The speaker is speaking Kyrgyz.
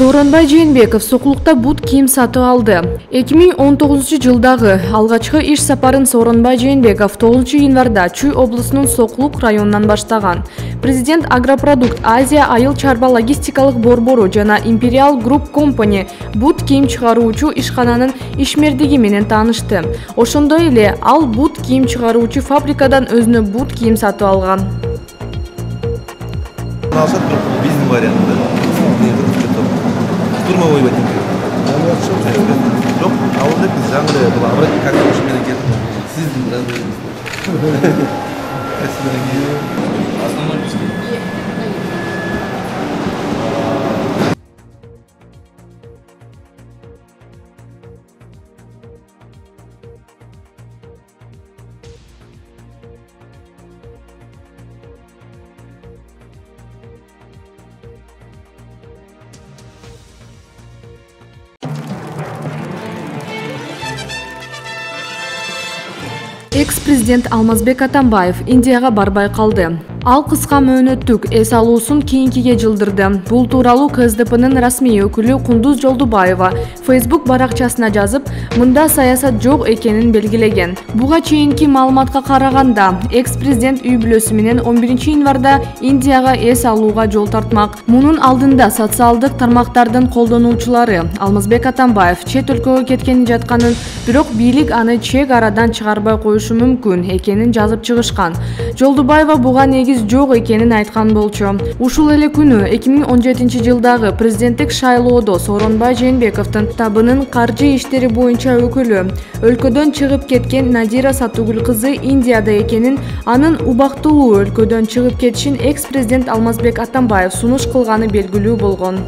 Сооронбай Жээнбеков Сокулукта бут кийим сатып алды. 2019 жылдагы алгачкы иш сапарын Сооронбай Жээнбеков 9 январда Чүй облусунун Сокулук районунан баштаган. Президент Агропродукт Азия айыл чарба логистикалык борбору жана Imperial Group Company бут кийим чыгаруучу ишкананын ишмердиги менен таанышты. Ошондой эле ал бут кийим чыгаруучу фабрикадан өзүнө бут кийим сатып алган. Бизнес варианты. Штурмовой ботинки. Жоқ, ауылда біз жаңғыры бұл обратно как машина кетті. Сіздің разы. Основной бізге. Экс-президент Алмазбек Атамбаев Индияга барбай калды. Ал кыска мөөнөттүк эс алуусун кийинкиге жылдырды. Бул тууралуу КСДПнын расмий өкүлү Кундуз Жолдубаева Facebook баракчасына жазып, мында саясат жок экенин белгилеген. Буга чейинки маалыматка караганда, экс-президент үй бүлөсү менен 11 январда Индияга эс алууга жол тартмак. Мунун алдында социалдык тармактардын колдонуучулары Алмазбек Атамбаев чет өлкөгө кеткени жатканын, бирок бийлик аны чек арадан чыгарбай коюшу мүмкүн экенин жазып чыгышкан. Жолдубаева буга негиз жок экенин айткан болчу. Ушул эле күнү 2017 жылдагы президенттик шайлоодо Сооронбай Жээнбековдун табынын каржы иштери боюнча өкүлү өлкөдөн чыгып кеткен Надира Сатугүл кызы Индияда экенин, анын убактылуу өлкөдөн чыгып кетишин экс-президент Алмазбек Атамбаев сунуш кылганы белгилүү болгон.